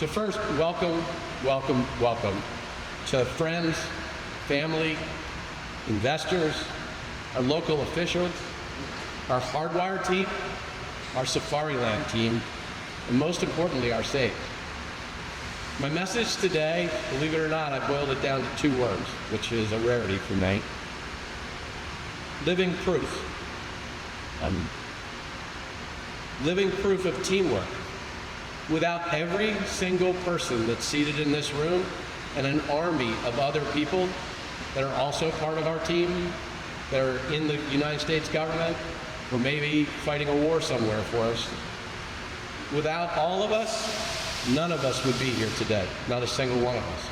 So first, welcome, welcome, welcome to friends, family, investors, our local officials, our Hardwire team, our Safariland team, and most importantly, our saves. My message today, believe it or not, I boiled it down to 2 words, which is a rarity for me. Living proof. Living proof of teamwork. Without every single person that's seated in this room and an army of other people that are also part of our team, that are in the United States government, or maybe fighting a war somewhere for us, without all of us, none of us would be here today, not a single one of us.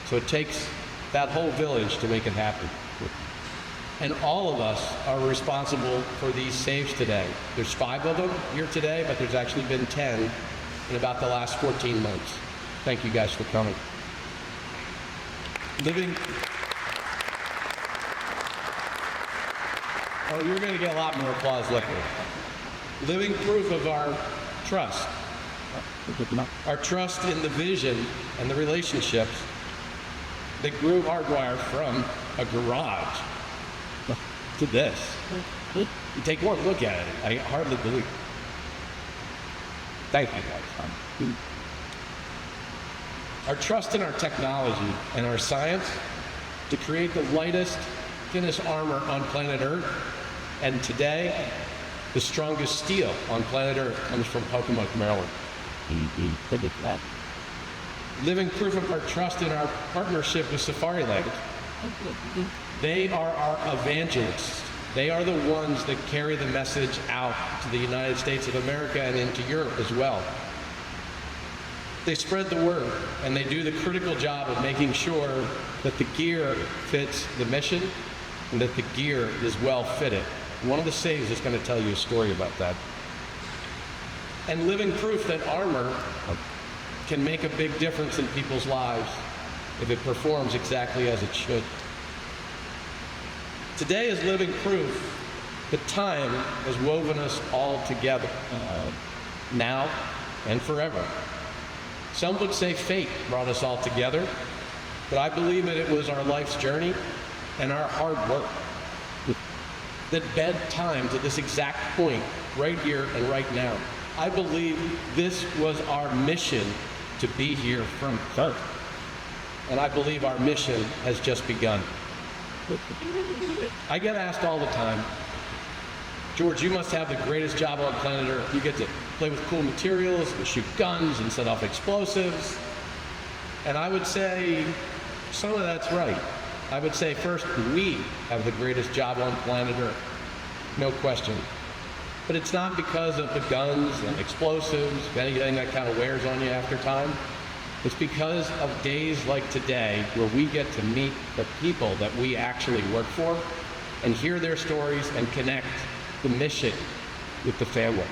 So it takes that whole village to make it happen. And all of us are responsible for these saves today. There's 5 of them here today, but there's actually been 10 in about the last 14 months. Thank you guys for coming. Oh, you're gonna get a lot more applause later. Living proof of our trust. Our trust in the vision and the relationships that grew Hardwire from a garage to this. You take one look at it, I hardly believe it. Thank you guys. Our trust in our technology and our science to create the lightest, thinnest armor on planet Earth, and today, the strongest steel on planet Earth comes from Pocomoke, Maryland. Living proof of our trust in our partnership with Safariland. They are our evangelists. They are the ones that carry the message out to the United States of America and into Europe as well. They spread the word, and they do the critical job of making sure that the gear fits the mission and that the gear is well fitted. One of the saves is going to tell you a story about that. And living proof that armor can make a big difference in people's lives if it performs exactly as it should. Today is living proof that time has woven us all together, now and forever. Some would say fate brought us all together, but I believe that it was our life's journey and our hard work that bed time to this exact point, right here and right now. I believe this was our mission to be here from birth, and I believe our mission has just begun. I get asked all the time, George, you must have the greatest job on planet Earth. You get to play with cool materials and shoot guns and set off explosives. And I would say some of that's right. I would say first, we have the greatest job on planet Earth, no question. But it's not because of the guns and explosives, anything that kind of wears on you after time. It's because of days like today where we get to meet the people that we actually work for and hear their stories and connect the mission with the families.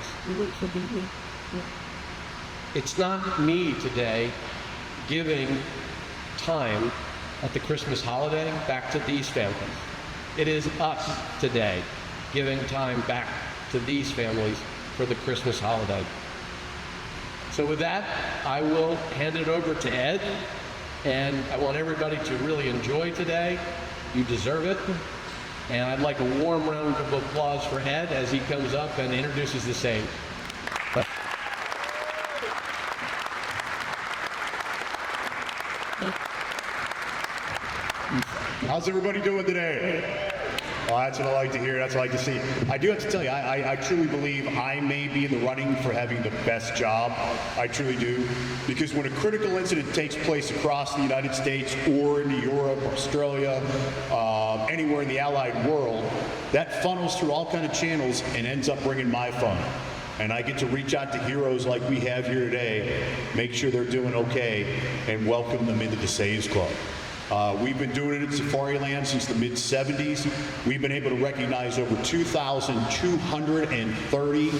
It's not me today giving time at the Christmas holiday back to these families. It is us today giving time back to these families for the Christmas holiday. So with that, I will hand it over to Ed, and I want everybody to really enjoy today. You deserve it. And I'd like a warm round of applause for Ed as he comes up and introduces the same. How's everybody doing today? Well, that's what I like to hear. That's what I like to see. I do have to tell you, I truly believe I may be in the running for having the best job. I truly do. Because when a critical incident takes place across the United States or into Europe, Australia, anywhere in the allied world, that funnels through all kinds of channels and ends up bringing my fund. And I get to reach out to heroes like we have here today, make sure they're doing okay, and welcome them into the SAVES Club. We've been doing it at Safariland since the mid-'70s. We've been able to recognize over 2,230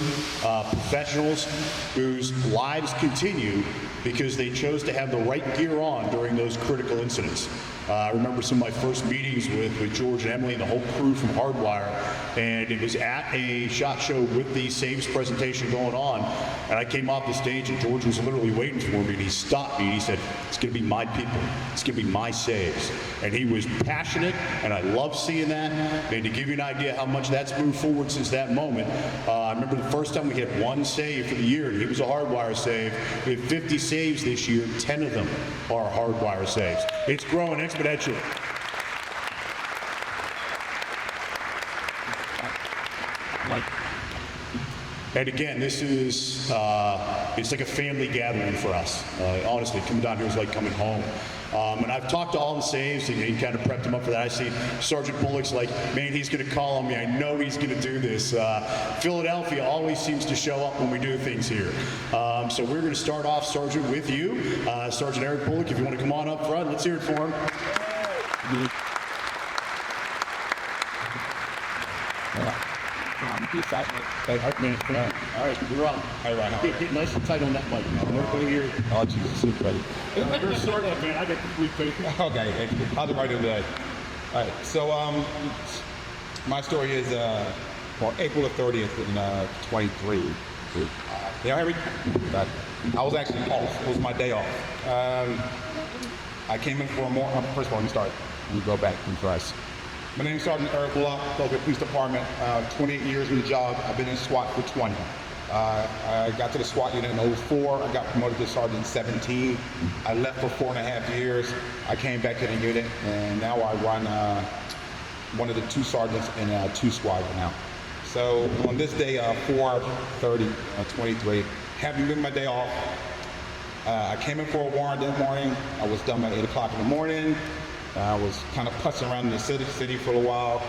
professionals whose lives continue because they chose to have the right gear on during those critical incidents. I remember some of my first meetings with George and Emily and the whole crew from Hardwire. and it was at a SHOT Show with the Saves presentation going on, and I came off the stage and George was literally waiting for me, and he stopped me and he said, "It's going to be my people. It's going to be my saves." And he was passionate, and I love seeing that. And to give you an idea how much that's moved forward since that moment, I remember the first time we had one save for the year, and he was a Hardwire save. We have 50 saves this year, 10 of them are Hardwire saves. It's growing exponentially. And again, this is, it's like a family gathering for us. Honestly, coming down here is like coming home. And I've talked to all the saves and he kind of prepped them up for that. I see Sergeant Bullock's like, man, he's going to call on me. I know he's going to do this. Philadelphia always seems to show up when we do things here. So we're going to start off, Sergeant, with you. Sergeant Erik Bullock, if you want to come on up front, let's hear it for him. All right, you're on. All right. Get nice and tight on that mic. I'm never going to hear it. Oh, Jesus, super buddy. You're short up, man. I got the complete face. Okay, how's it right today? All right, so my story is for April the 30th in 23. Yeah, I was actually off. It was my day off. I came in for a more. First of all, let me start. Let me go back and first. My name is Sergeant Erik Bullock, Philadelphia Police Department. 28 years in the job. I've been in SWAT for 20. I got to the SWAT unit in 04. I got promoted to sergeant in 17. I left for 4.5 years. I came back to the unit, and now I run one of the 2 sergeants in 2 squads now. So on this day, 4/30/23, having been my day off, I came in for a warrant that morning. I was done by 8 o'clock in the morning. I was kind of putzing around in the city for a while.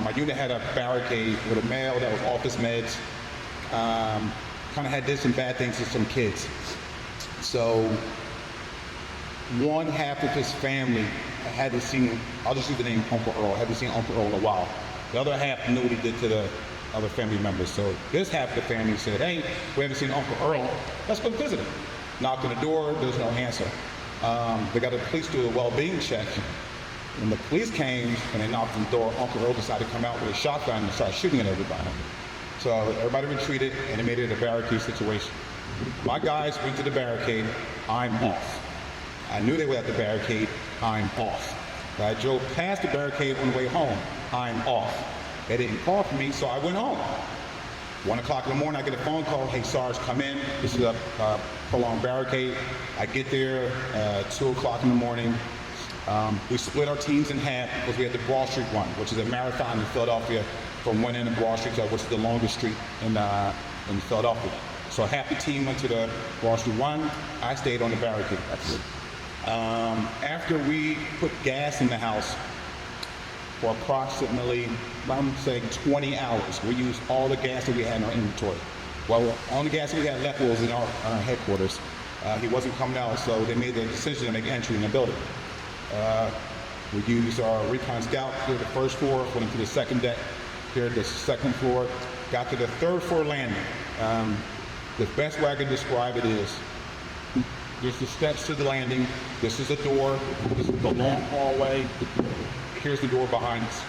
My unit had a barricade with a male that was office meds. Kind of had did some bad things to some kids. So one half of his family hadn't seen, I'll just use the name Uncle Earl, hadn't seen Uncle Earl in a while. The other half knew what he did to the other family members. So this half of the family said, "Hey, we haven't seen Uncle Earl, let's go visit him." Knocked on the door, there was no answer. They got the police do a well-being check. When the police came and they knocked on the door, Uncle Earl decided to come out with a shotgun and start shooting at everybody. So everybody retreated and it made it a barricade situation. My guys went to the barricade, I'm off. I knew they were at the barricade, I'm off. I drove past the barricade on the way home, I'm off. They didn't call for me, so I went home. 1 o'clock in the morning, I get a phone call, "Hey, Sarge, come in. This is a prolonged barricade." I get there 2 o'clock in the morning. We split our teams in half because we had the Broad Street run, which is a marathon in Philadelphia from one end of Broad Street to which is the longest street in Philadelphia. So half the team went to the Broad Street run. I stayed on the barricade. That's it. After we put gas in the house for approximately, I'm saying 20 hours, we used all the gas that we had in our inventory. Well, the only gas we had left was in our headquarters. He wasn't coming out, so they made the decision to make entry in the building. We used our recon scout here at the first floor, went into the second deck, here at the second floor, got to the third floor landing. The best way I can describe it is, there's the steps to the landing, this is the door, this is the long hallway, here's the door behind us.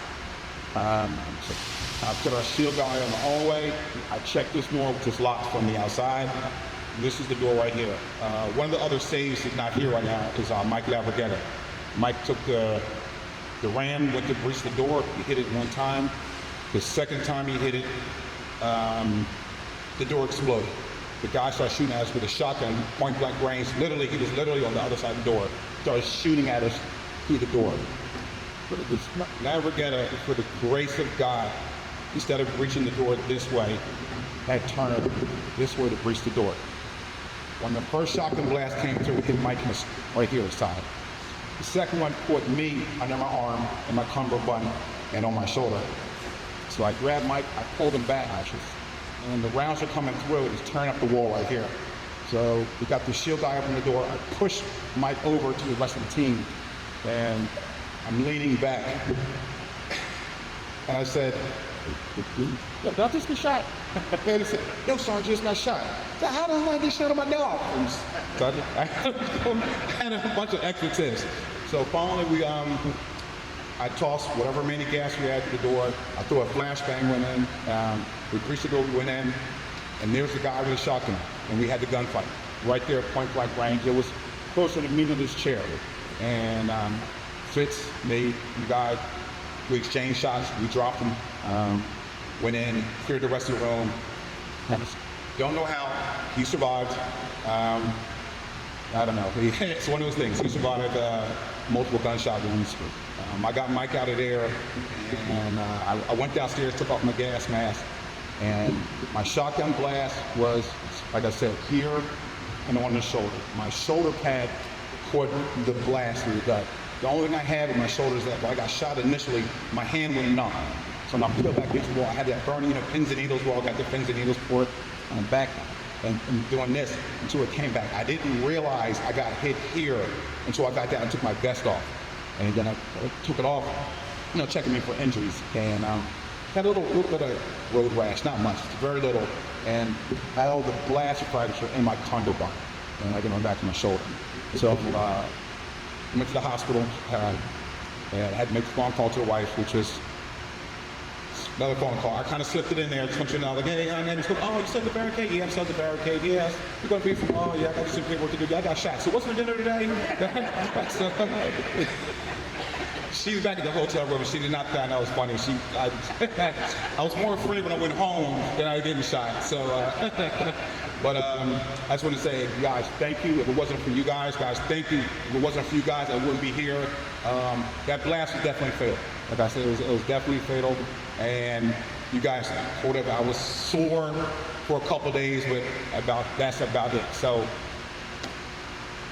I put our shield guy on the hallway, I checked this door, which is locked from the outside. This is the door right here. One of the other saves that's not here right now is Mike Lavergetta. Mike took the ram, went to breach the door, he hit it one time. The second time he hit it, the door exploded. The guy started shooting at us with a shotgun, point blank range. Literally, he was literally on the other side of the door. Started shooting at us through the door. Lavergetta, for the grace of God, instead of breaching the door this way, had turned this way to breach the door. When the first shotgun blast came through, it hit Mike right here his side. The second one caught me under my arm and my cummerbund and on my shoulder. So I grabbed Mike, I pulled him back, and the rounds are coming through, it's tearing up the wall right here. So we got the shield guy up in the door, I pushed Mike over to the rest of the team, and I'm leaning back, and I said, "Yo, did I just get shot?" And he said, "Yo, Sergeant, just got shot." I said, "How the hell did I get shot on my dog?" I had a bunch of expletives. So finally, I tossed whatever remaining gas we had to the door. I threw a flashbang, went in. We breached the door, we went in, and there's the guy with a shotgun, and we had the gunfight right there, point blank range. It was closer to me than this chair. And Fitz, me, the guy, we exchanged shots. We dropped him. Went in, cleared the rest of the room. Don't know how he survived. I don't know. It's one of those things. He survived multiple gunshot wounds. I got Mike out of there, and I went downstairs, took off my gas mask, and my shotgun blast was, like I said, here and on the shoulder. My shoulder pad caught the blast through the gut. The only thing I had with my shoulder is that when I got shot initially, my hand went numb. So when I peeled back against the wall, I had that burning, pins and needles wall. I got the pins and needles for it on the back. And doing this until it came back. I didn't realize I got hit here until I got down and took my vest off. And then I took it off, checking me for injuries. And had a little bit of road rash, not much, very little. And I had all the blast fracture in my condyle, and I got on back to my shoulder. So I went to the hospital, and I had to make a phone call to the wife, which was another phone call. I kind of slipped it in there. Just want you to know, like, hey, and he's going, oh, you said the barricade? Yeah, I said the barricade. Yes. You're going to be from, oh, yeah, I got some paperwork to do. I got shot. So what's for dinner today? She's back at the hotel room. She did not find that was funny. I was more afraid when I went home than I did shot. So, but I just want to say, guys, thank you. If it wasn't for you guys, thank you. If it wasn't for you guys, I wouldn't be here. That blast was definitely fatal. Like I said, it was definitely fatal. And you guys, whatever, I was sore for a couple days, but that's about it. So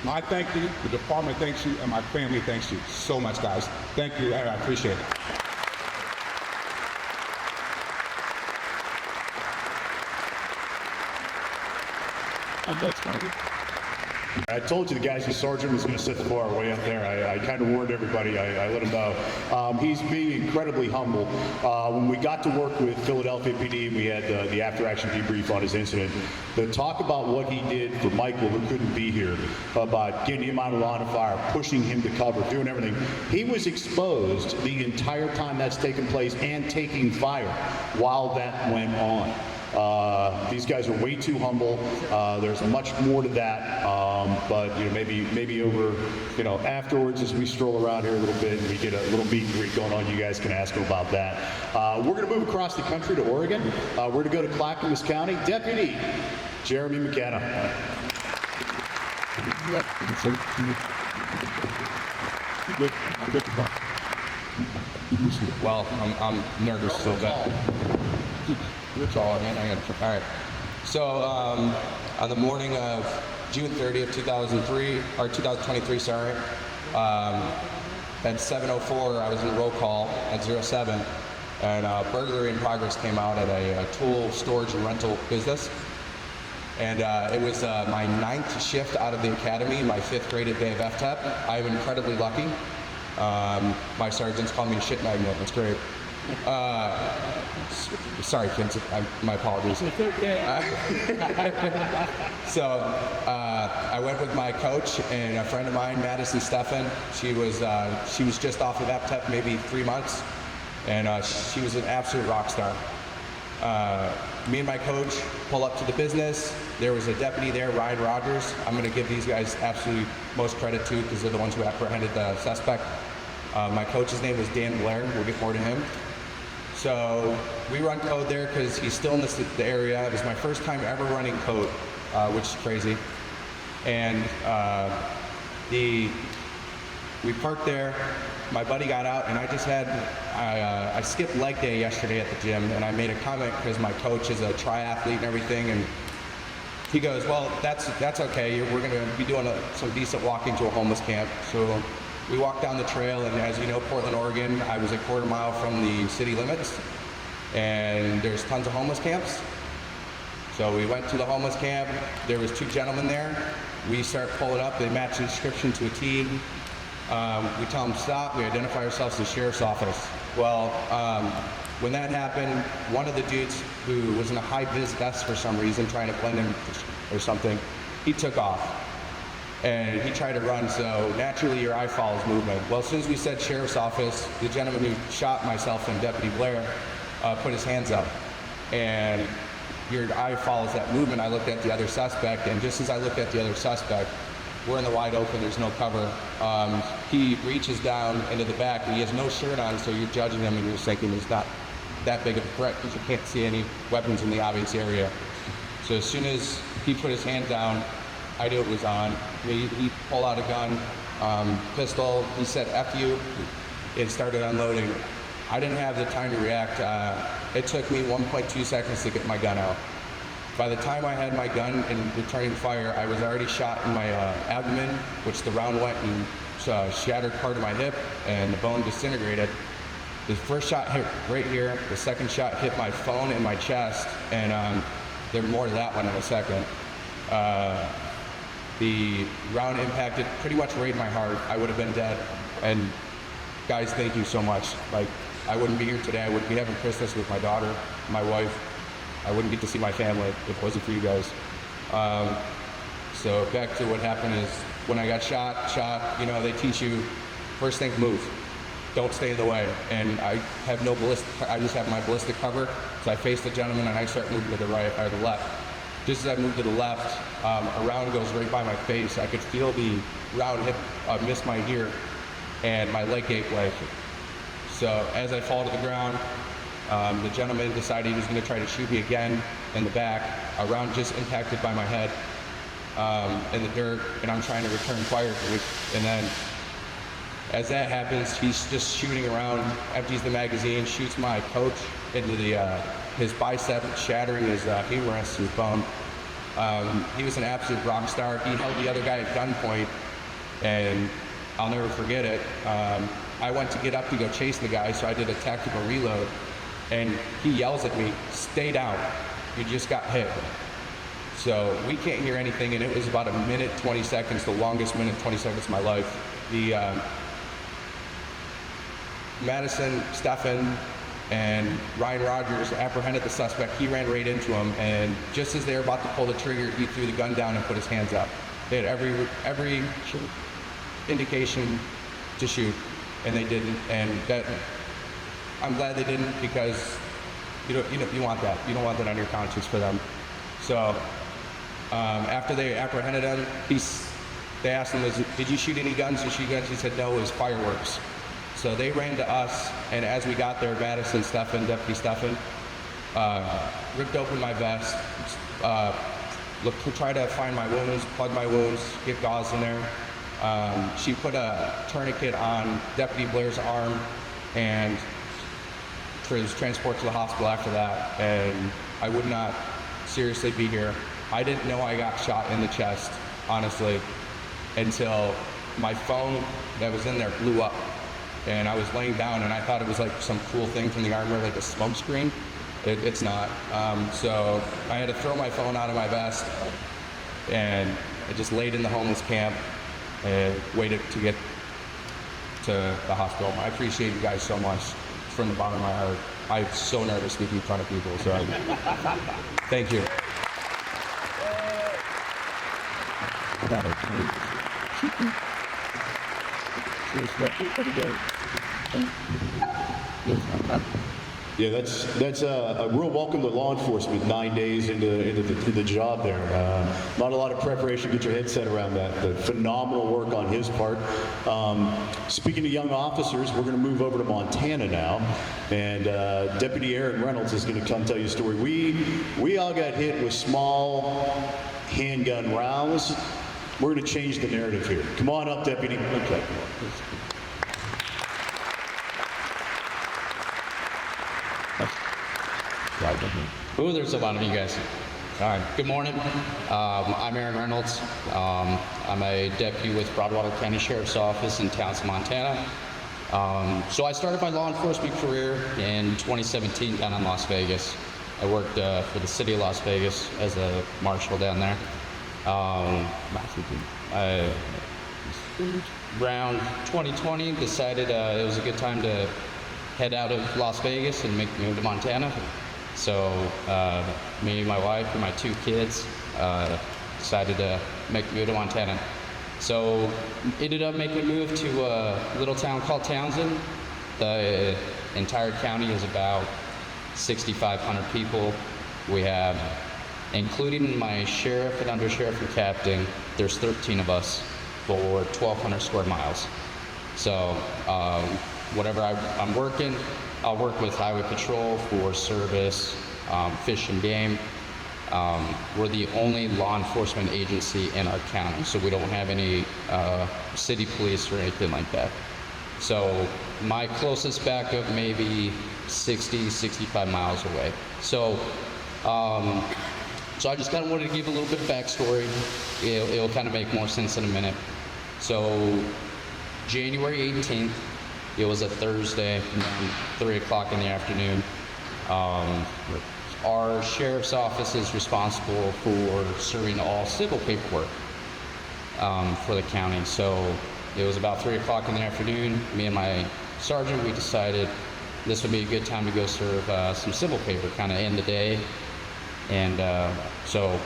I thank you, the department thanks you, and my family thanks you so much, guys. Thank you, and I appreciate it. That's funny. I told you the guy's sergeant was going to sit far way up there. I kind of warned everybody. I let him know. He's being incredibly humble. When we got to work with Philadelphia PD, we had the after-action debrief on his incident. The talk about what he did for Michael, who couldn't be here, about getting him out of the line of fire, pushing him to cover, doing everything. He was exposed the entire time that's taken place and taking fire while that went on. These guys are way too humble. There's much more to that, but maybe over afterwards as we stroll around here a little bit and we get a little meet and greet going on, you guys can ask them about that. We're going to move across the country to Oregon. We're going to go to Clackamas County. Deputy Jeremy McKenna. Well, I'm nervous so bad. That's all I got. All right. So on the morning of June 30th, 2023, sorry, at 7:04, I was in roll call at 07, and burglary in progress came out at a tool storage and rental business. And it was my 9th shift out of the academy, my 5th graded day of FTEP. I'm incredibly lucky. My sergeants call me a shit magnet. That's great. Sorry, kids. My apologies. So I went with my coach and a friend of mine, Madison Steffen. She was just off of FTEP, maybe 3 months, and she was an absolute rock star. Me and my coach pull up to the business. There was a deputy there, Ryan Rogers. I'm going to give these guys absolutely most credit to because they're the ones who apprehended the suspect. My coach's name was Dan Blair. We'll get more to him. So we run code there because he's still in the area. It was my first time ever running code, which is crazy. And we parked there. My buddy got out, and I skipped leg day yesterday at the gym, and I made a comment because my coach is a triathlete and everything, and he goes, well, that's okay. We're going to be doing some decent walking to a homeless camp. So we walked down the trail, and as you know, Portland, Oregon, I was a quarter mile from the city limits, and there's tons of homeless camps. So we went to the homeless camp. There was 2 gentlemen there. We start pulling up. They match the description to a T. We tell them stop. We identify ourselves as the sheriff's office. Well, when that happened, one of the dudes who was in a high-vis vest for some reason, trying to blend in or something, he took off. and he tried to run, so naturally your eye follows movement. Well, as soon as we said sheriff's office, the gentleman who shot myself and Deputy Blair put his hands up, and your eye follows that movement. I looked at the other suspect, and just as I looked at the other suspect, we're in the wide open, there's no cover. He reaches down into the back, and he has no shirt on, so you're judging him and you're thinking he's not that big of a threat because you can't see any weapons in the obvious area. So as soon as he put his hand down, I knew it was on. He pulled out a gun, pistol, he said, "F you," and started unloading. I didn't have the time to react. It took me 1.2 seconds to get my gun out. By the time I had my gun and returning fire, I was already shot in my abdomen, which the round went and shattered part of my hip, and the bone disintegrated. The first shot hit right here, the second shot hit my phone and my chest, and there's more to that one in a second. The round impacted pretty much right in my heart. I would have been dead. And guys, thank you so much. Like, I wouldn't be here today. I wouldn't be having Christmas with my daughter, my wife. I wouldn't get to see my family if it wasn't for you guys. So back to what happened is when I got shot, you know, they teach you first thing, move. Don't stay in the way. And I have no ballistic, I just have my ballistic cover. So I face the gentleman and I start moving to the right or the left. Just as I moved to the left, a round goes right by my face. I could feel the round hit, miss my ear, and my leg gave way. So as I fall to the ground, the gentleman decided he was going to try to shoot me again in the back. A round just impacted by my head in the dirt, and I'm trying to return fire. And then as that happens, he's just shooting around, empties the magazine, shoots my coach into his bicep, shattering his humerus, his bone. He was an absolute rock star. He held the other guy at gunpoint, and I'll never forget it. I went to get up to go chase the guy, so I did a tactical reload, and he yells at me, "Stay down, you just got hit." So we can't hear anything, and it was about 1:20 seconds, the longest 1:20 of my life. The Madison, Stephan, and Ryan Rogers apprehended the suspect. He ran right into him, and just as they were about to pull the trigger, he threw the gun down and put his hands up. They had every indication to shoot, and they didn't. And that, I'm glad they didn't, because you want that. You don't want that on your conscience for them. So after they apprehended him, they asked him, "Did you shoot any guns?" He said, "No, it was fireworks." So they ran to us, and as we got there, Madison, Stephan, Deputy Stephan, ripped open my vest, looked to try to find my wounds, plug my wounds, get gauze in there. She put a tourniquet on Deputy Blair's arm, and was transported to the hospital after that, and I would not seriously be here. I didn't know I got shot in the chest, honestly, until my phone that was in there blew up. And I was laying down, and I thought it was like some cool thing from the armor, like a smoke screen. It's not. So I had to throw my phone out of my vest, and I just laid in the homeless camp and waited to get to the hospital. I appreciate you guys so much from the bottom of my heart. I'm so nervous speaking in front of people, so thank you. Yeah, that's a real welcome to law enforcement. 9 days into the job there. Not a lot of preparation. Get your head set around that. The phenomenal work on his part. Speaking of young officers, we're going to move over to Montana now, and Deputy Erik Reynolds is going to come tell you a story. We all got hit with small handgun rounds. We're going to change the narrative here. Come on up, Deputy. Okay. Ooh, there's a lot of you guys. All right, good morning. I'm Erik Reynolds. I'm a deputy with Broadwater County Sheriff's Office in Townsend, Montana. So I started my law enforcement career in 2017 down in Las Vegas. I worked for the city of Las Vegas as a marshal down there. Around 2020, decided it was a good time to head out of Las Vegas and make the move to Montana. So me, my wife, and my 2 kids decided to make the move to Montana. So ended up making a move to a little town called Townsend. The entire county is about 6,500 people. We have, including my sheriff and undersheriff and captain, there's 13 of us for 1,200 square miles. So whatever I'm working, I'll work with Highway Patrol for service, fish and game. We're the only law enforcement agency in our county, so we don't have any city police or anything like that. So my closest backup may be 60, 65 miles away. So I just kind of wanted to give a little bit of backstory. It'll kind of make more sense in a minute. So January 18th, it was a Thursday, 3 o'clock in the afternoon. Our sheriff's office is responsible for serving all civil paperwork for the county. So it was about 3 o'clock in the afternoon. Me and my sergeant, we decided this would be a good time to go serve some civil paper, kind of end the day. And so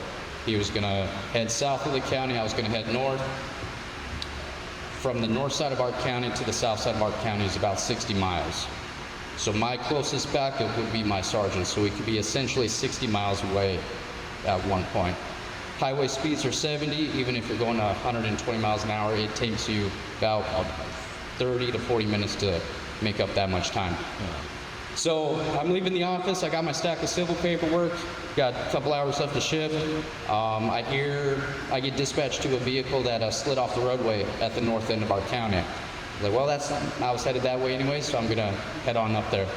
he was going to head south of the county. I was going to head north. From the north side of our county to the south side of our county is about 60 miles. So my closest backup would be my sergeant, so we could be essentially 60 miles away at one point. Highway speeds are 70, even if you're going to 120 miles an hour, it takes you about 30 to 40 minutes to make up that much time. So I'm leaving the office, I got my stack of civil paperwork, got a couple hours left to shift. I get dispatched to a vehicle that slid off the roadway at the north end of our county. Like, well, I was headed that way anyway, so I'm gonna head on up there.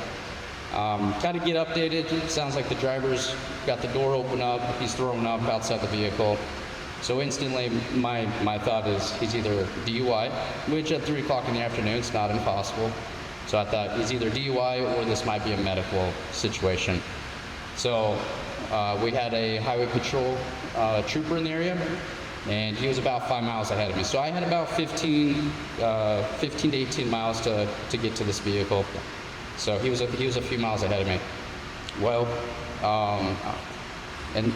Kind of get updated. It sounds like the driver's got the door open up. He's throwing up outside the vehicle. So instantly, my thought is he's either DUI, which at 3 o'clock in the afternoon, it's not impossible. So I thought he's either DUI or this might be a medical situation. So we had a highway patrol trooper in the area, and he was about 5 miles ahead of me. So I had about 15 to 18 miles to get to this vehicle. So he was a few miles ahead of me. Well, and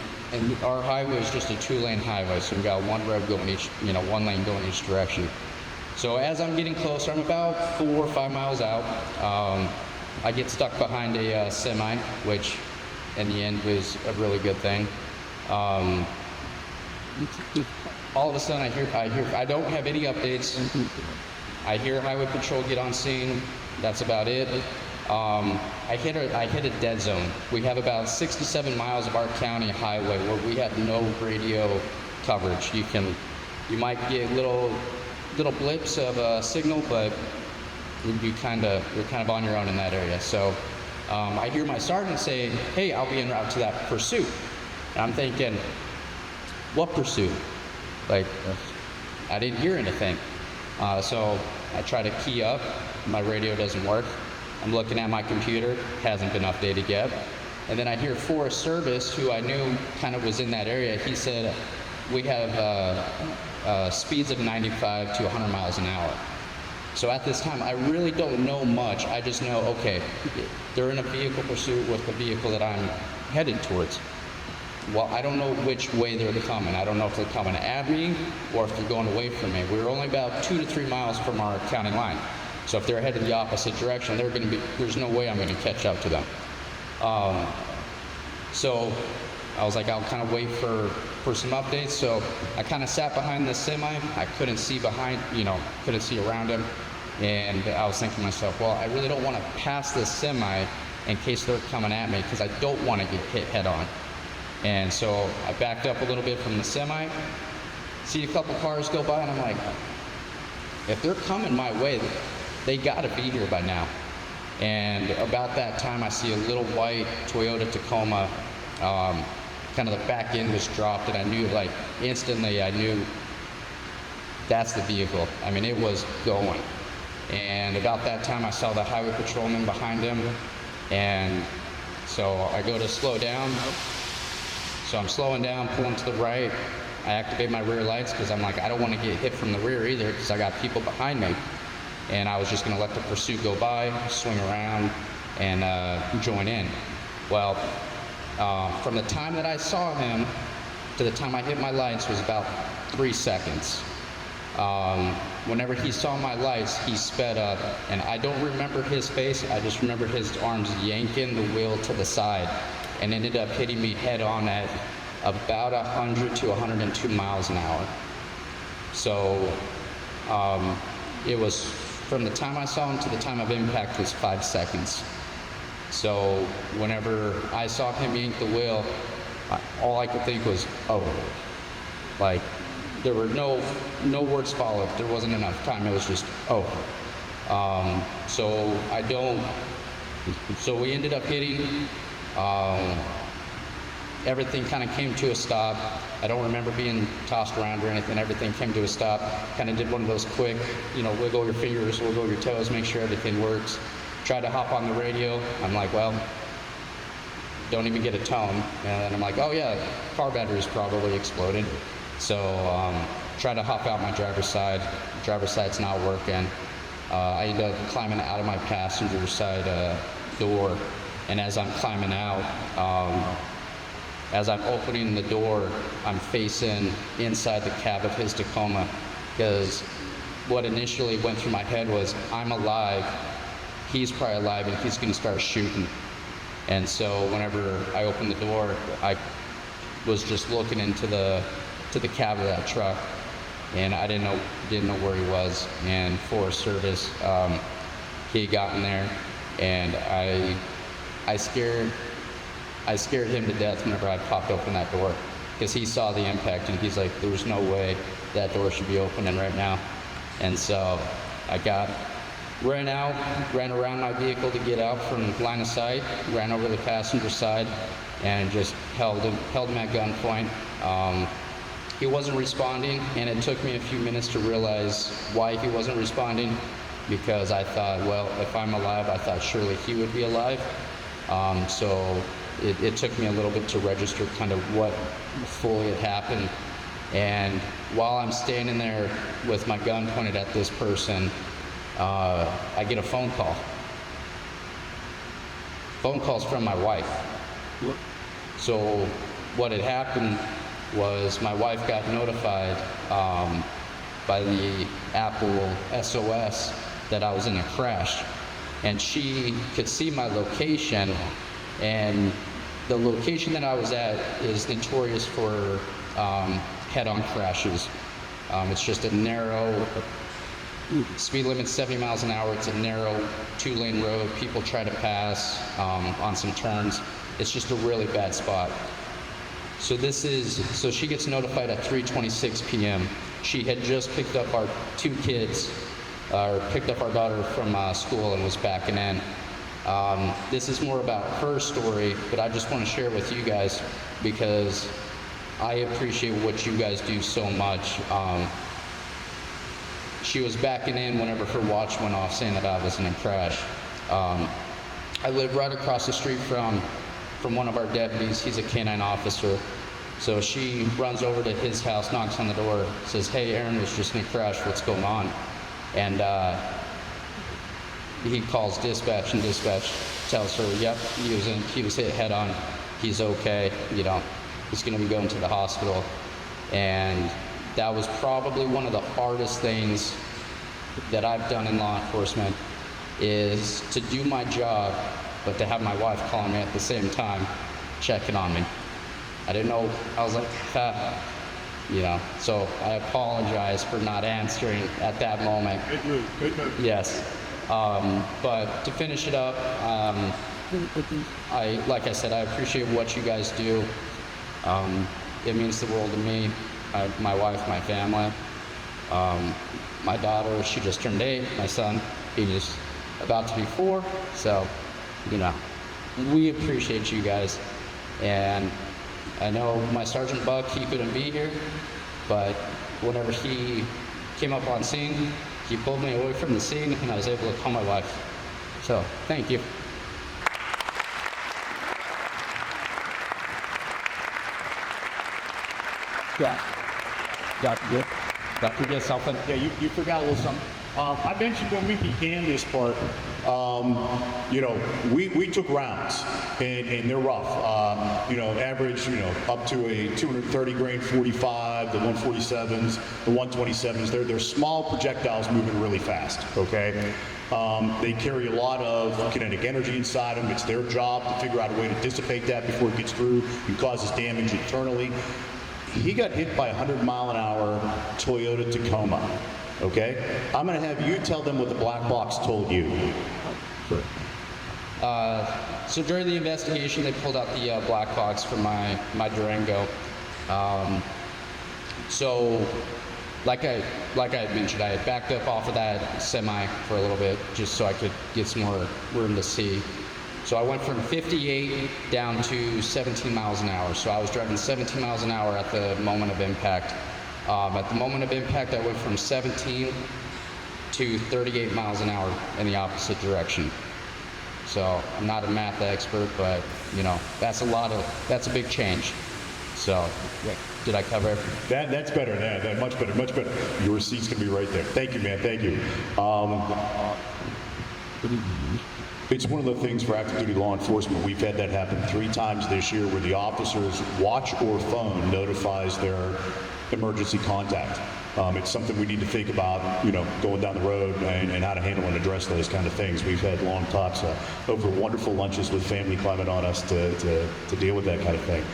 our highway is just a 2-lane highway, so we got one road going one lane going each direction. So as I'm getting closer, I'm about 4 or 5 miles out. I get stuck behind a semi, which in the end was a really good thing. All of a sudden, I don't have any updates. I hear Highway Patrol get on scene. That's about it. I hit a dead zone. We have about 67 miles of our county highway where we have no radio coverage. You might get little blips of signal, but you're kind of on your own in that area. So I hear my sergeant say, "Hey, I'll be en route to that pursuit." And I'm thinking, what pursuit? Like, I didn't hear anything. So I try to key up. My radio doesn't work. I'm looking at my computer. Hasn't been updated yet. And then I hear Forest Service, who I knew kind of was in that area. He said, we have speeds of 95 to 100 miles an hour. So at this time, I really don't know much. I just know, okay, they're in a vehicle pursuit with the vehicle that I'm headed towards. Well, I don't know which way they're coming. I don't know if they're coming at me or if they're going away from me. We're only about 2 to 3 miles from our county line. So if they're headed the opposite direction, there's no way I'm going to catch up to them. So I was like, I'll kind of wait for some updates. So I kind of sat behind the semi. I couldn't see couldn't see around him. And I was thinking to myself, well, I really don't want to pass this semi in case they're coming at me because I don't want to get hit head on. And so I backed up a little bit from the semi, see a couple cars go by, and I'm like, if they're coming my way, they got to be here by now. And about that time, I see a little white Toyota Tacoma. Kind of the back end was dropped, and I knew, like, instantly I knew that's the vehicle. I mean, it was going. And about that time, I saw the highway patrolman behind him, and so I go to slow down. So I'm slowing down, pulling to the right. I activate my rear lights because I'm like, I don't want to get hit from the rear either because I got people behind me. And I was just going to let the pursuit go by, swing around, and join in. Well, from the time that I saw him to the time I hit my lights was about 3 seconds. Whenever he saw my lights, he sped up, and I don't remember his face. I just remember his arms yanking the wheel to the side, and ended up hitting me head on at about 100 to 102 miles an hour. So it was, from the time I saw him to the time of impact was 5 seconds. So whenever I saw him yank the wheel, all I could think was, oh, like, there were no words followed. There wasn't enough time. It was just, oh. So we ended up hitting. Everything kind of came to a stop. I don't remember being tossed around or anything. Everything came to a stop. Kind of did one of those quick, wiggle your fingers, wiggle your toes, make sure everything works. Tried to hop on the radio. I'm like, well, don't even get a tone. And I'm like, oh yeah, car battery's probably exploded. So try to hop out my driver's side. Driver's side's not working. I end up climbing out of my passenger side door, and as I'm climbing out, as I'm opening the door, I'm facing inside the cab of his Tacoma, because what initially went through my head was, I'm alive, he's probably alive, and he's going to start shooting. And so whenever I opened the door, I was just looking into the cab of that truck, and I didn't know where he was. And Forest Service, he had gotten there, and I scared him to death whenever I popped open that door, because he saw the impact and he's like, there's no way that door should be opening right now. And so I ran around my vehicle to get out from line of sight, ran over the passenger side, and just held him at gunpoint. He wasn't responding, and it took me a few minutes to realize why he wasn't responding, because I thought, well, if I'm alive, I thought surely he would be alive. So it took me a little bit to register kind of what fully had happened. And while I'm standing there with my gun pointed at this person, I get a phone call. Phone call's from my wife. So what had happened was my wife got notified by the Apple SOS that I was in a crash, and she could see my location, and the location that I was at is notorious for head-on crashes. It's just a narrow, speed limit 70 miles an hour. It's a narrow 2-lane road. People try to pass on some turns. It's just a really bad spot. So she gets notified at 3:26 p.m. She had just picked up our 2 kids, picked up our daughter from school and was backing in. This is more about her story, but I just want to share it with you guys because I appreciate what you guys do so much. She was backing in whenever her watch went off, saying that I was in a crash. I live right across the street from one of our deputies. He's a canine officer. So she runs over to his house, knocks on the door, says, hey, Aaron was just in a crash, what's going on? And he calls dispatch, and dispatch tells her, yep, he was hit head on, he's okay, he's gonna be going to the hospital. And that was probably one of the hardest things that I've done in law enforcement, is to do my job, but to have my wife calling me at the same time, checking on me. I didn't know, I was like, so I apologize for not answering at that moment. Good move. Yes. But to finish it up, like I said, I appreciate what you guys do. It means the world to me, my wife, my family. My daughter, she just turned 8. My son, he's about to be 4. So, we appreciate you guys. And I know my Sergeant Buck, he couldn't be here, but whenever he came up on scene, he pulled me away from the scene, and I was able to call my wife. So, thank you. Yeah. Dr. Gill, something? Yeah, you forgot a little something. I mentioned when we began this part, we took rounds, and they're rough. Average, up to a 230 grain 45, the 147s, the 127s. They're small projectiles moving really fast, okay? They carry a lot of kinetic energy inside them. It's their job to figure out a way to dissipate that before it gets through and causes damage internally. He got hit by a 100-mile-an-hour Toyota Tacoma. Okay? I'm going to have you tell them what the black box told you. So during the investigation, they pulled out the black box from my Durango. So, like I had mentioned, I had backed up off of that semi for a little bit just so I could get some more room to see. So I went from 58 down to 17 miles an hour. So I was driving 17 miles an hour at the moment of impact. At the moment of impact, I went from 17 to 38 miles an hour in the opposite direction. So I'm not a math expert, but that's a big change. So did I cover everything? That's better. That much better, much better. Your receipt's gonna be right there. Thank you, man. Thank you. It's one of the things for active duty law enforcement. We've had that happen 3 times this year, where the officer's watch or phone notifies their emergency contact. It's something we need to think about, going down the road and how to handle and address those kind of things. We've had long talks over wonderful lunches with family climbing on us to deal with that kind of thing.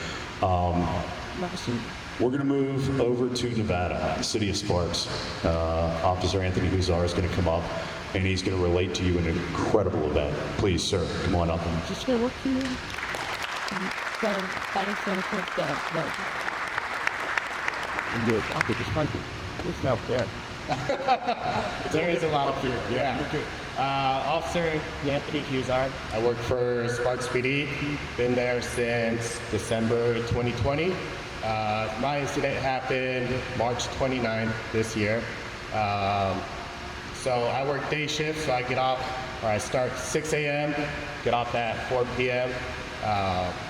We're going to move over to Nevada, the city of Sparks. Officer Anthony Huizar is going to come up, and he's going to relate to you an incredible event. Please, sir, come on up. Just gonna work for you. Good. I'll get this country. It's not there. There is a lot of fear. Yeah. Officer Anthony Huizar. I work for Sparks PD. Been there since December 2020. My incident happened March 29th this year. So I work day shift, so I start 6 a.m., get off at 4 p.m.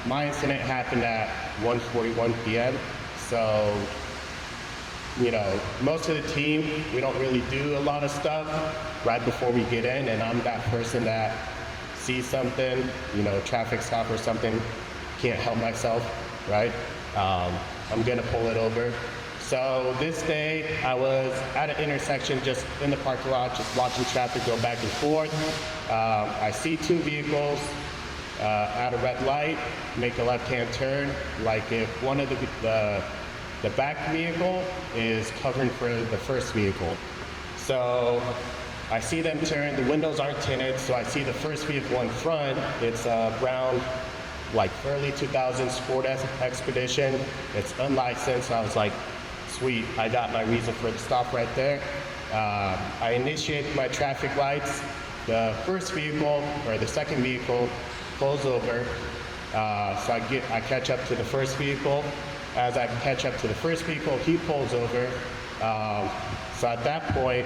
My incident happened at 1:41 p.m. So, most of the team, we don't really do a lot of stuff right before we get in, and I'm that person that sees something, traffic stop or something, can't help myself, right? I'm gonna pull it over. So this day, I was at an intersection just in the parking lot, just watching traffic go back and forth. I see 2 vehicles at a red light, make a left-hand turn, like if one of the back vehicle is covering for the first vehicle. So I see them turn, the windows aren't tinted, so I see the first vehicle in front. It's a brown, like early 2000s Ford Expedition. It's unlicensed. I was like, sweet, I got my reason for the stop right there. I initiated my traffic lights. The first vehicle, or the second vehicle, pulls over. So I catch up to the first vehicle. As I catch up to the first vehicle, he pulls over. So at that point,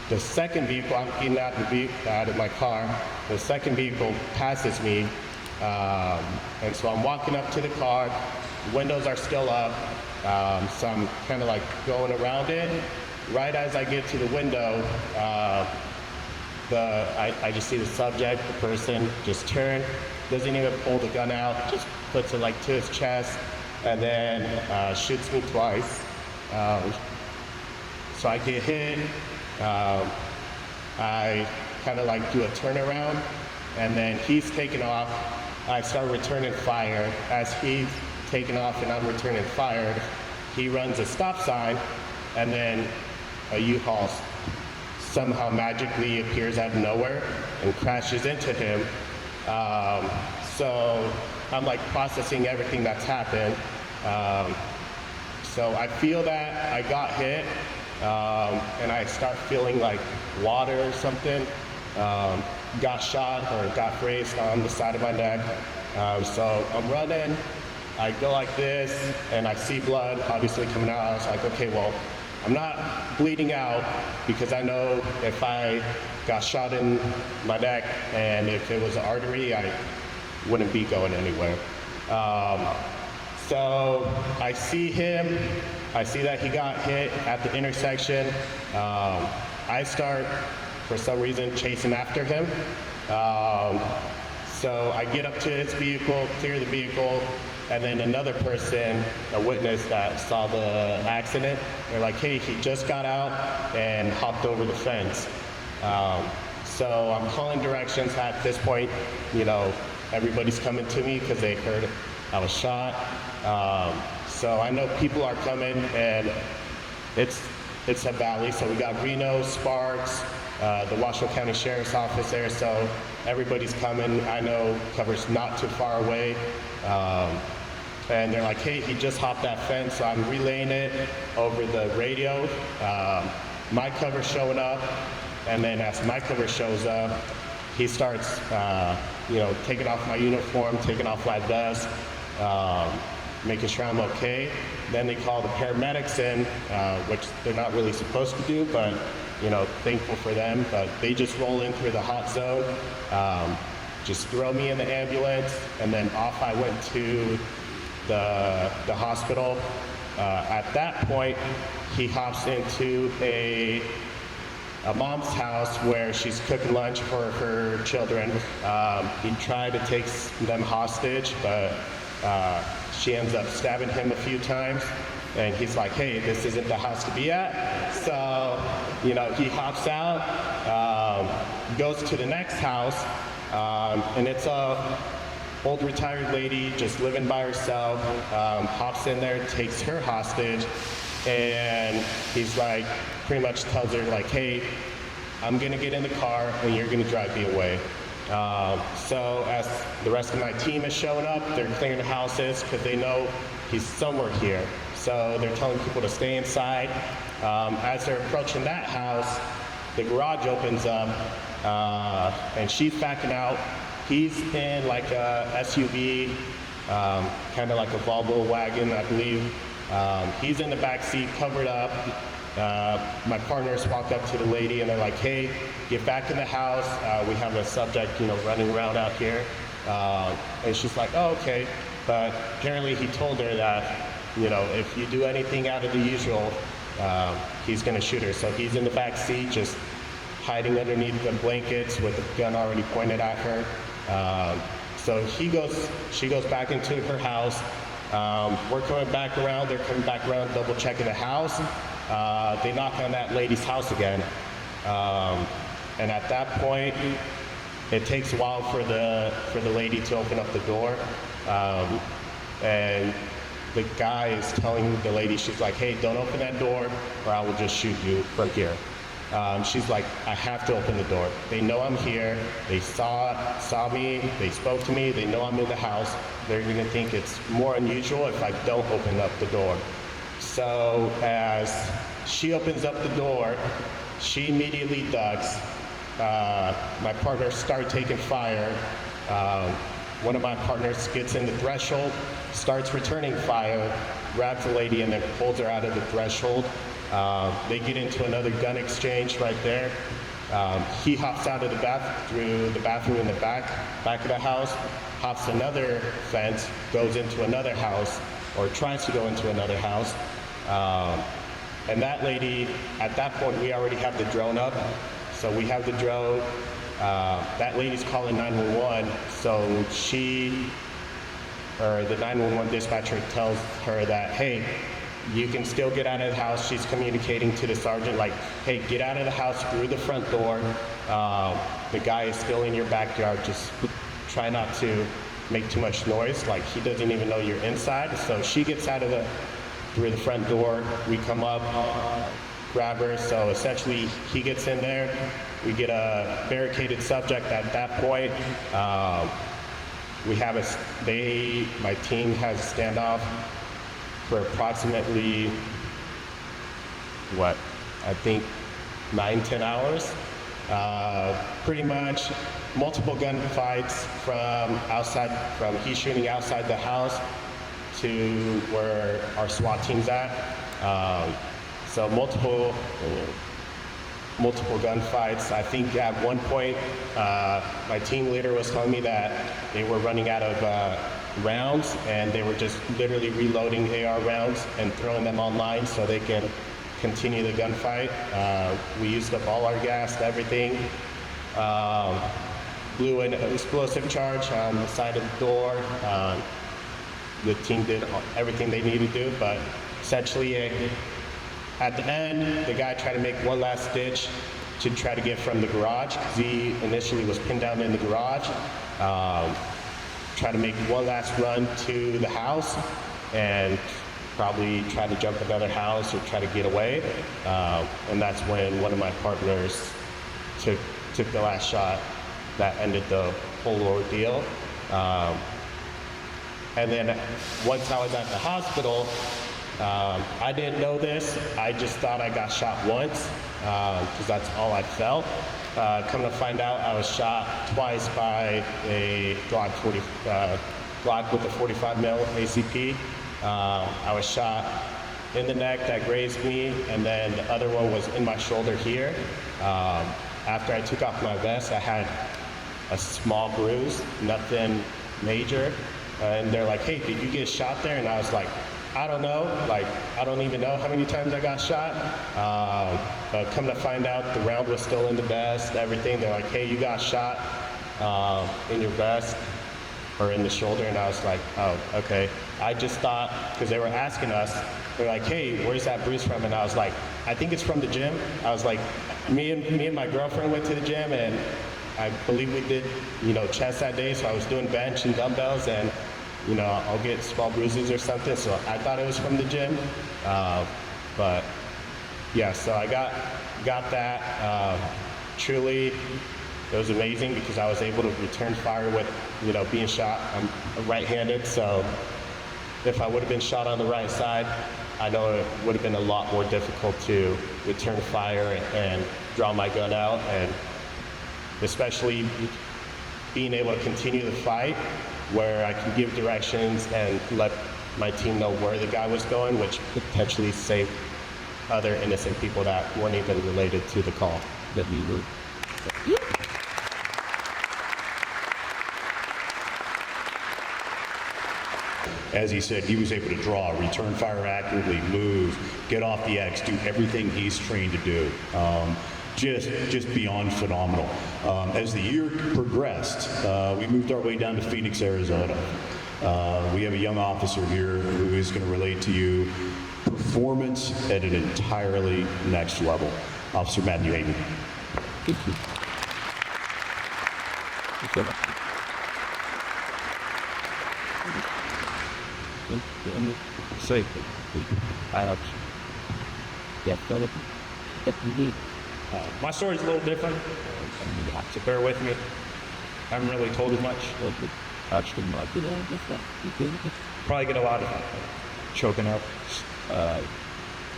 the second vehicle, I'm getting out of my car, the second vehicle passes me. And so I'm walking up to the car, the windows are still up, so I'm kind of like going around it. Right as I get to the window, I just see the subject, the person, just turn, doesn't even pull the gun out, just puts it like to his chest, and then shoots me twice. So I get hit, I kind of like do a turnaround, and then he's taking off. I start returning fire. As he's taking off and I'm returning fire, he runs a stop sign, and then a U-Haul somehow magically appears out of nowhere and crashes into him. So I'm like processing everything that's happened. So I feel that I got hit, and I start feeling like water or something. Got shot or got grazed on the side of my neck. So I'm running, I go like this, and I see blood obviously coming out. I was like, okay, well, I'm not bleeding out because I know if I got shot in my neck and if it was an artery, I wouldn't be going anywhere. So I see him, I see that he got hit at the intersection. I start, for some reason, chasing after him. So I get up to his vehicle, clear the vehicle, and then another person, a witness that saw the accident, they're like, hey, he just got out and hopped over the fence. So I'm calling directions. At this point, you know, everybody's coming to me because they heard I was shot. So I know people are coming, and it's a valley. So we got Reno, Sparks, the Washoe County Sheriff's Office there. So everybody's coming. I know cover's not too far away. And they're like, hey, he just hopped that fence. So I'm relaying it over the radio. My cover's showing up. And then as my cover shows up, he starts, you know, taking off my uniform, taking off my vest, making sure I'm okay. Then they call the paramedics in, which they're not really supposed to do, but, you know, thankful for them. But they just roll in through the hot zone, just throw me in the ambulance, and then off I went to the hospital. At that point, he hops into a mom's house where she's cooking lunch for her children. He tried to take them hostage, but she ends up stabbing him a few times. And he's like, hey, this isn't the house to be at. So, you know, he hops out, goes to the next house, and it's a old retired lady just living by herself, hops in there, takes her hostage, and he's like, pretty much tells her like, hey, I'm gonna get in the car and you're gonna drive me away. So as the rest of my team is showing up, they're clearing the houses because they know he's somewhere here. So they're telling people to stay inside. As they're approaching that house, the garage opens up and she's backing out. He's in like a SUV, kind of like a Volvo wagon, I believe. He's in the back seat, covered up. My partners walk up to the lady and they're like, hey, get back in the house. We have a subject, you know, running around out here. And she's like, oh, okay. But apparently he told her that, you know, if you do anything out of the usual, he's gonna shoot her. So he's in the back seat, just hiding underneath the blankets with a gun already pointed at her. So she goes back into her house. We're coming back around, they're coming back around, double checking the house. They knock on that lady's house again. And at that point, it takes a while for the lady to open up the door. And the guy is telling the lady, she's like, hey, don't open that door or I will just shoot you from here. She's like, I have to open the door. They know I'm here. They saw me. They spoke to me. They know I'm in the house. They're going to think it's more unusual if I don't open up the door. So as she opens up the door, she immediately ducks. My partners start taking fire. One of my partners gets in the threshold, starts returning fire, grabs the lady, and then pulls her out of the threshold. They get into another gun exchange right there. He hops out of through the bathroom in the back of the house, hops another fence, goes into another house, or tries to go into another house. And that lady, at that point, we already have the drone up. So we have the drone. That lady's calling 911. So the 911 dispatcher tells her that, hey, you can still get out of the house. She's communicating to the sergeant like, hey, get out of the house through the front door. The guy is still in your backyard. Just try not to make too much noise. Like, he doesn't even know you're inside. So she gets out of through the front door. We come up, grab her. So essentially, he gets in there. We get a barricaded subject at that point. We have my team has a standoff for approximately, I think 9-10 hours. Pretty much multiple gunfights from he shooting outside the house to where our SWAT team's at. So multiple gunfights. I think at one point, my team leader was telling me that they were running out of rounds, and they were just literally reloading AR rounds and throwing them online so they can continue the gunfight. We used up all our gas, everything. Blew an explosive charge on the side of the door. The team did everything they needed to do, but essentially at the end, the guy tried to make one last ditch to try to get from the garage, because he initially was pinned down in the garage. Try to make one last run to the house and probably try to jump another house or try to get away. And that's when one of my partners took the last shot that ended the whole ordeal. And then once I was at the hospital, I didn't know this. I just thought I got shot once, because that's all I felt. Come to find out, I was shot twice by a Glock with a 45 mil ACP. I was shot in the neck that grazed me, and then the other one was in my shoulder here. After I took off my vest, I had a small bruise, nothing major. And they're like, hey, did you get shot there? And I was like, I don't know. Like, I don't even know how many times I got shot. But come to find out, the round was still in the vest, everything. They're like, hey, you got shot in your vest or in the shoulder. And I was like, oh, okay. I just thought, because they were asking us, they're like, hey, where's that bruise from? And I was like, I think it's from the gym. I was like, me and my girlfriend went to the gym, and I believe we did, chest that day. So I was doing bench and dumbbells, and I'll get small bruises or something, so I thought it was from the gym. But yeah, so I got that. Truly, it was amazing because I was able to return fire with, being shot. I'm right-handed, so if I would have been shot on the right side, I know it would have been a lot more difficult to return fire and draw my gun out, and especially being able to continue the fight where I can give directions and let my team know where the guy was going, which could potentially save other innocent people that weren't even related to the call. That'd be good. As he said, he was able to draw, return fire accurately, move, get off the X, do everything he's trained to do. Just beyond phenomenal. As the year progressed, we moved our way down to Phoenix, Arizona. We have a young officer here who is going to relate to you performance at an entirely next level. Officer Matthew Haney. Thank you. So much. Safe. I have. Yeah, my story's a little different, so bear with me. I haven't really told as much. Probably get a lot of choking up.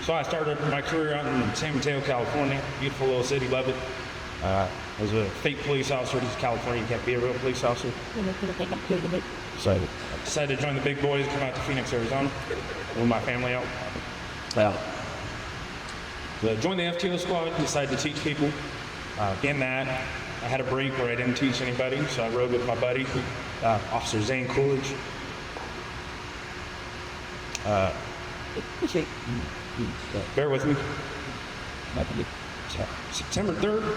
So I started my career out in San Mateo, California. Beautiful little city, love it. I was a fake police officer. This is California, you can't be a real police officer. So I decided to join the big boys, come out to Phoenix, Arizona, move my family out. Joined the FTO squad, decided to teach people. In that, I had a break where I didn't teach anybody, so I rode with my buddy, Officer Zane Coolidge. Bear with me. September 3rd.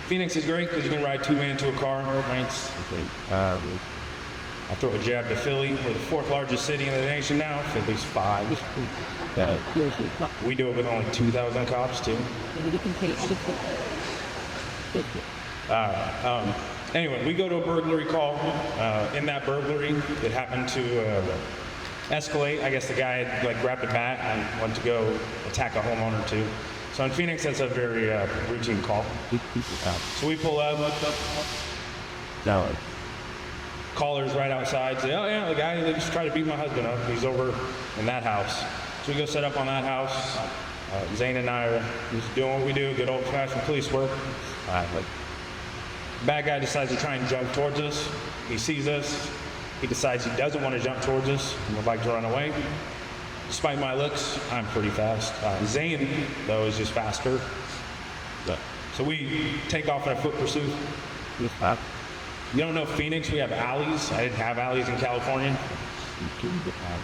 Phoenix is great because you can ride two men to a car. Nights. I throw a jab to Philly. We're the fourth largest city in the nation now. Philly's 5. We do it with only 2,000 cops too. Anyway, we go to a burglary call. In that burglary, it happened to escalate. I guess the guy had grabbed a bat and went to go attack a homeowner too. So in Phoenix, that's a very routine call. So we pull up. Callers right outside say, oh yeah, the guy that just tried to beat my husband up, he's over in that house. So we go set up on that house. Zane and I are just doing what we do, good old-fashioned police work. Bad guy decides to try and jump towards us. He sees us. He decides he doesn't want to jump towards us and would like to run away. Despite my looks, I'm pretty fast. Zane, though, is just faster. So we take off in a foot pursuit. you don't know Phoenix, we have alleys. I didn't have alleys in California.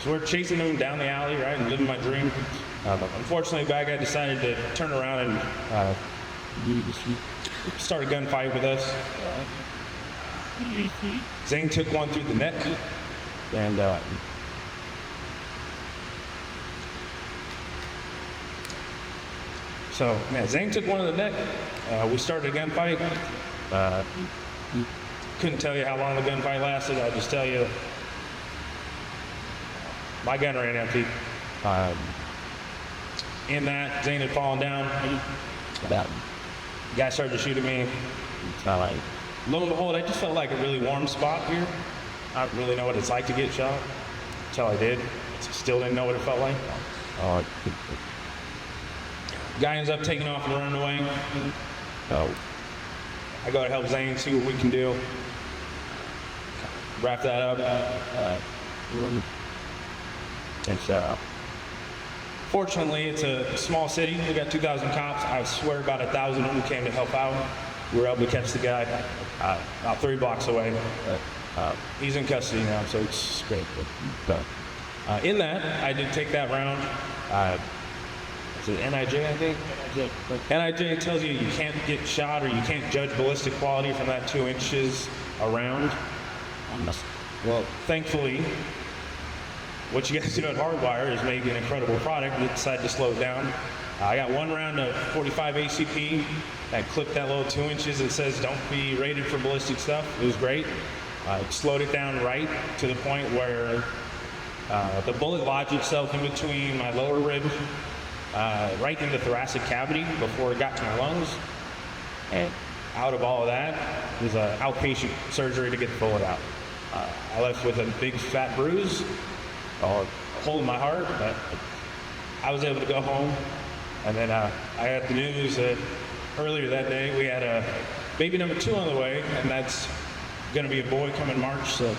So we're chasing them down the alley, right, and living my dream. Unfortunately, the bad guy decided to turn around and start a gunfight with us. Zane took one through the neck, and so yeah, Zane took one in the neck. We started a gunfight. Couldn't tell you how long the gunfight lasted. I'll just tell you, my gun ran empty. In that, Zane had fallen down. Guy started to shoot at me. Lo and behold, I just felt like a really warm spot here. I don't really know what it's like to get shot until I did. Still didn't know what it felt like. Guy ends up taking off and running away. I go to help Zane, see what we can do. Wrap that up. Fortunately, it's a small city. We got 2,000 cops. I swear about 1,000 of them came to help out. We were able to catch the guy about 3 blocks away. He's in custody now, so it's great. In that, I did take that round. Is it NIJ, I think? NIJ tells you you can't get shot or you can't judge ballistic quality from that 2 inches around. Well, thankfully, what you guys do at Hardwire is make an incredible product. We decided to slow it down. I got 1 round of 45 ACP. I clipped that little 2 inches that says don't be rated for ballistic stuff. It was great. I slowed it down right to the point where the bullet lodged itself in between my lower rib, right in the thoracic cavity before it got to my lungs. And out of all of that was an outpatient surgery to get the bullet out. I left with a big fat bruise, a hole in my heart, but I was able to go home. And then I got the news that earlier that day we had a baby number 2 on the way, and that's going to be a boy coming March. So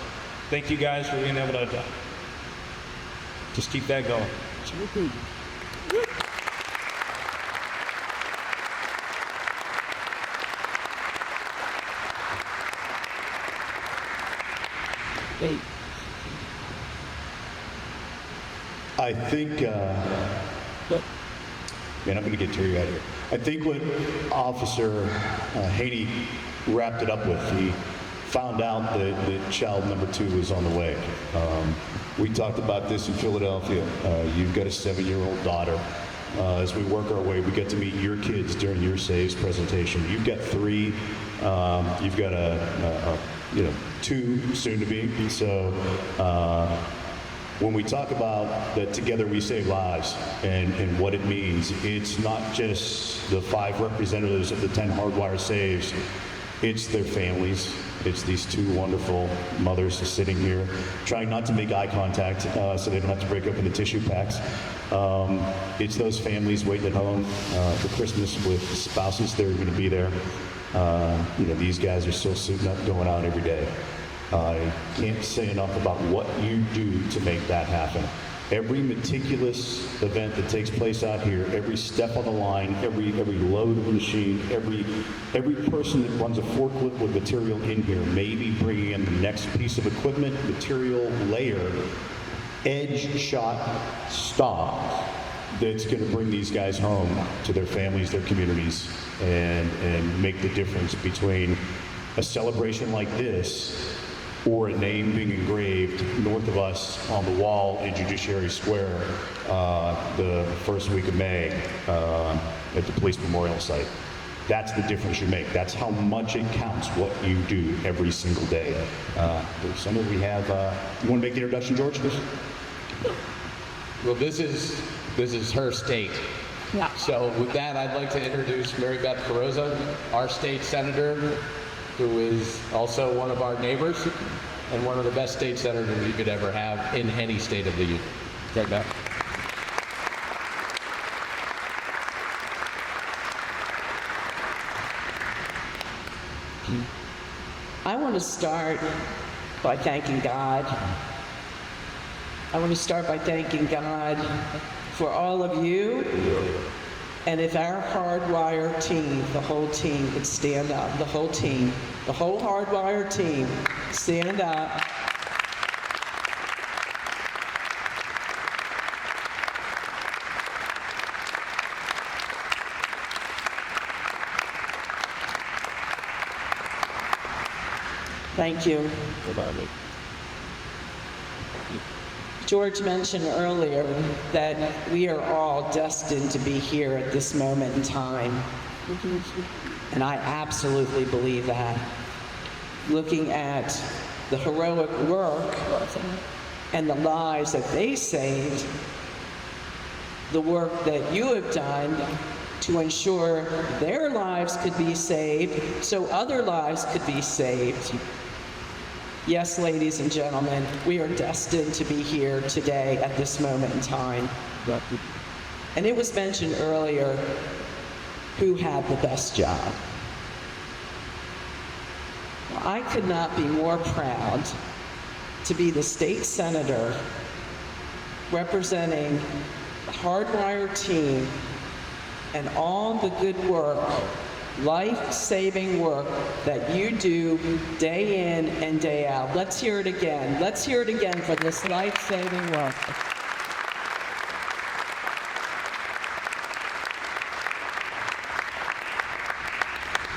thank you guys for being able to just keep that going. I think, man, I'm going to get teary-eyed here. I think what Officer Haney wrapped it up with, he found out that child number 2 was on the way. We talked about this in Philadelphia. You've got a 7-year-old daughter. As we work our way, we get to meet your kids during your SAVES presentation. You've got 3. You've got a 2 soon to be. So when we talk about that together we save lives and what it means, it's not just the 5 representatives of the 10 Hardwire Saves. It's their families. It's these 2 wonderful mothers sitting here, trying not to make eye contact so they don't have to break open the tissue packs. It's those families waiting at home for Christmas with spouses that are going to be there. These guys are still suiting up, going out every day. I can't say enough about what you do to make that happen. Every meticulous event that takes place out here, every step on the line, every load of the machine, every person that runs a forklift with material in here may be bringing in the next piece of equipment, material, layer, edge shot stock that's going to bring these guys home to their families, their communities, and make the difference between a celebration like this or a name being engraved north of us on the wall in Judiciary Square the first week of May at the police memorial site. That's the difference you make. That's how much it counts what you do every single day. Somewhere we have, you want to make the introduction, George? Well, this is her state. Yeah. So with that, I'd like to introduce Mary Beth Carozza, our state senator, who is also one of our neighbors and one of the best state senators you could ever have in any state of the union. Right now. I want to start by thanking God. I want to start by thanking God for all of you And if our Hardwire team, the whole team, could stand up, the whole team, the whole Hardwire team, stand up. Thank you. George mentioned earlier that we are all destined to be here at this moment in time. And I absolutely believe that. Looking at the heroic work and the lives that they saved, the work that you have done to ensure their lives could be saved so other lives could be saved. Yes, ladies and gentlemen, we are destined to be here today at this moment in time. And it was mentioned earlier who had the best job. I could not be more proud to be the state senator representing the Hardwire team and all the good work, life-saving work that you do day in and day out. Let's hear it again. Let's hear it again for this life-saving work.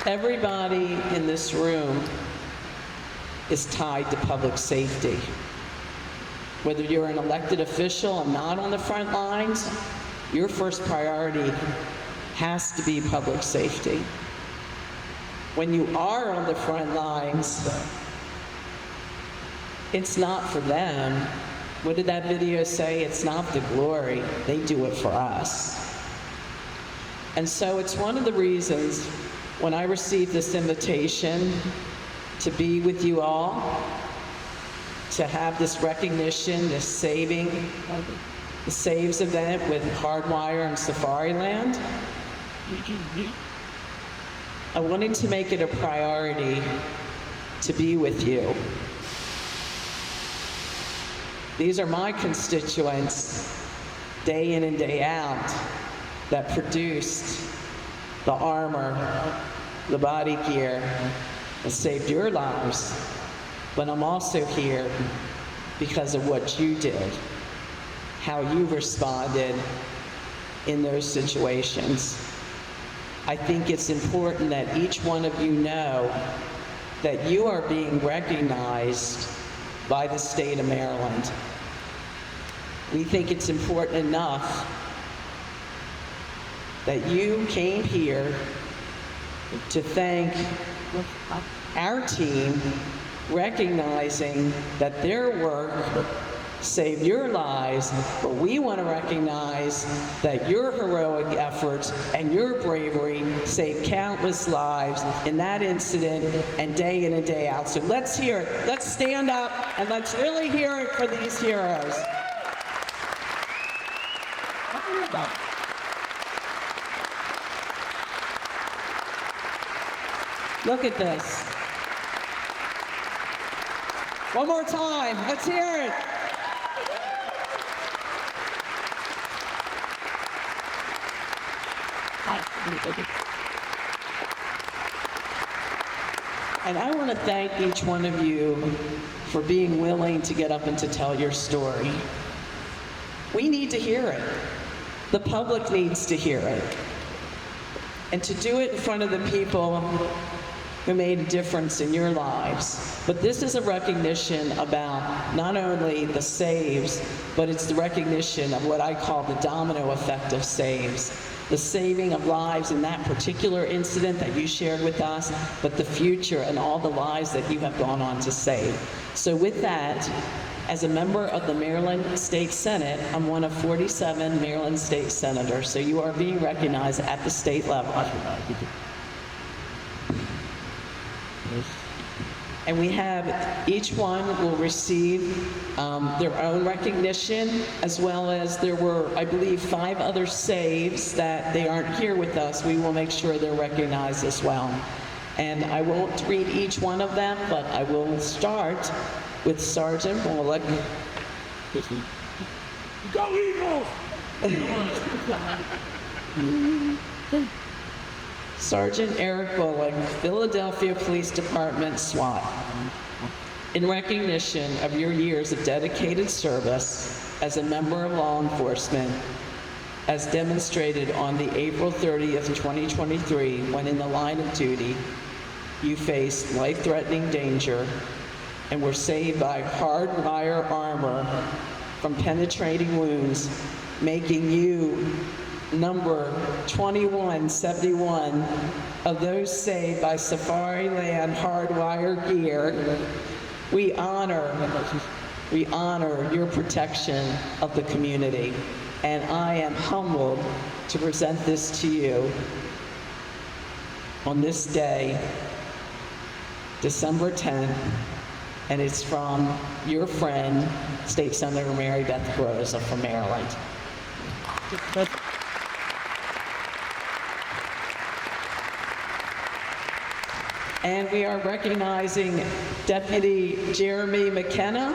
Everybody in this room is tied to public safety. Whether you're an elected official and not on the front lines, your first priority has to be public safety. When you are on the front lines, it's not for them. What did that video say? It's not the glory. They do it for us. And so it's one of the reasons when I received this invitation to be with you all, to have this recognition, this saving, the SAVES event with Hardwire and Safariland, I wanted to make it a priority to be with you. These are my constituents, day in and day out, that produced the armor, the body gear that saved your lives. But I'm also here because of what you did, how you responded in those situations. I think it's important that each one of you know that you are being recognized by the state of Maryland. We think it's important enough that you came here to thank our team, recognizing that their work saved your lives, but we want to recognize that your heroic efforts and your bravery saved countless lives in that incident and day in and day out. So let's hear it. Let's stand up and let's really hear it for these heroes. Look at this. One more time. Let's hear it. And I want to thank each one of you for being willing to get up and to tell your story. We need to hear it. The public needs to hear it. And to do it in front of the people who made a difference in your lives. But this is a recognition about not only the saves, but it's the recognition of what I call the domino effect of saves. The saving of lives in that particular incident that you shared with us, but the future and all the lives that you have gone on to save. So with that, as a member of the Maryland State Senate, I'm one of 47 Maryland State Senators, so you are being recognized at the state level. And we have, each one will receive their own recognition, as well as there were, I believe, 5 other saves that they aren't here with us. We will make sure they're recognized as well. And I won't read each one of them, but I will start with Sergeant Bullock. Go Eagles! Sergeant Erik Bullock, Philadelphia Police Department, SWAT. In recognition of your years of dedicated service as a member of law enforcement, as demonstrated on the April 30th, 2023, when in the line of duty, you faced life-threatening danger and were saved by Hardwire Armor from penetrating wounds, making you number 2171 of those saved by Safariland Hardwire gear. We honor your protection of the community, and I am humbled to present this to you on this day, December 10th, and it's from your friend, State Senator Mary Beth Carozza from Maryland. And we are recognizing Deputy Jeremy McKenna,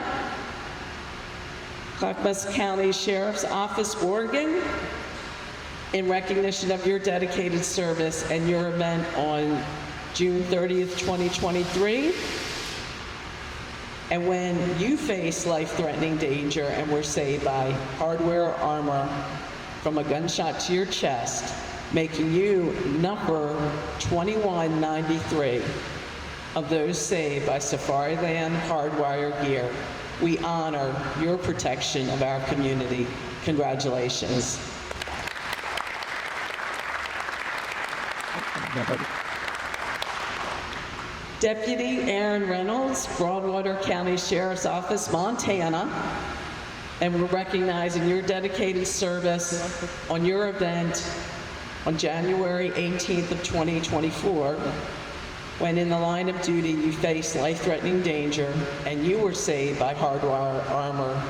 Clackamas County Sheriff's Office, Oregon, in recognition of your dedicated service and your event on June 30th, 2023. And when you face life-threatening danger and were saved by Hardwire Armor from a gunshot to your chest, making you number 2193 of those saved by Safariland Hardwire gear. We honor your protection of our community. Congratulations. Deputy Aaron Reynolds, Broadwater County Sheriff's Office, Montana, and we're recognizing your dedicated service on your event on January 18th of 2024, when in the line of duty you faced life-threatening danger and you were saved by Hardwire Armor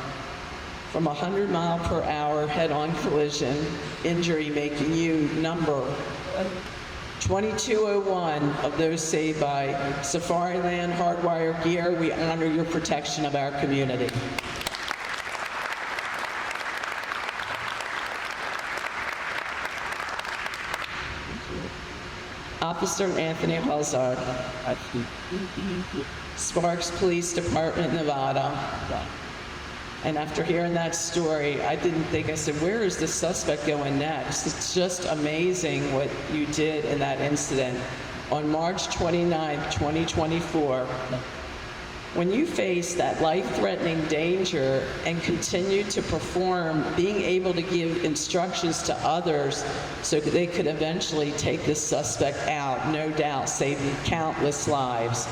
from a 100-mile-per-hour head-on collision injury, making you number 2201 of those saved by Safariland Hardwire gear. We honor your protection of our community. Officer Anthony Huizar, Sparks Police Department, Nevada. And after hearing that story, I didn't think, I said, where is this suspect going next? It's just amazing what you did in that incident. On March 29th, 2024, when you faced that life-threatening danger and continued to perform, being able to give instructions to others so that they could eventually take this suspect out, no doubt saving countless lives.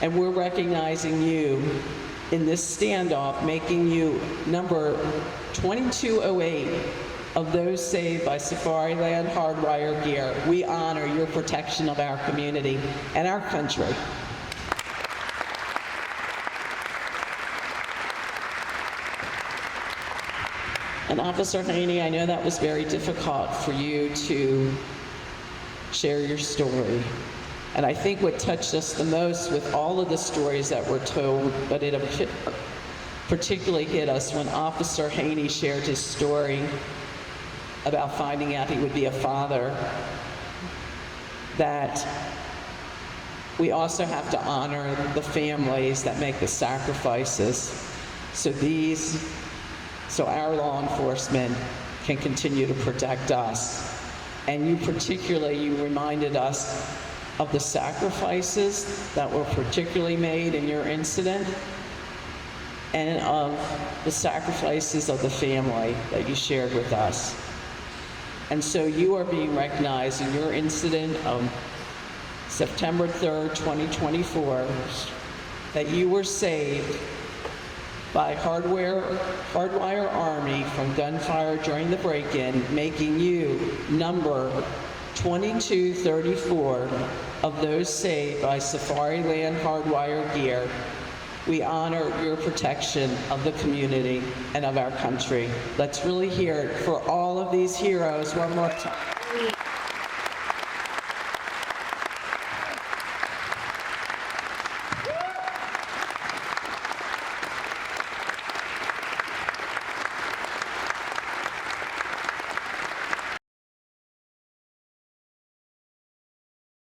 And we're recognizing you in this standoff, making you number 2208 of those saved by Safariland Hardwire gear. We honor your protection of our community and our country. And Officer Haney, I know that was very difficult for you to share your story. And I think what touched us the most with all of the stories that were told, but it particularly hit us when Officer Haney shared his story about finding out he would be a father, that we also have to honor the families that make the sacrifices so our law enforcement can continue to protect us. And you reminded us of the sacrifices that were particularly made in your incident and of the sacrifices of the family that you shared with us. And so you are being recognized in your incident of September 3rd, 2024, that you were saved by Hardwire Army from gunfire during the break-in, making you number 2234 of those saved by Safariland Hardwire gear. We honor your protection of the community and of our country. Let's really hear it for all of these heroes one more time.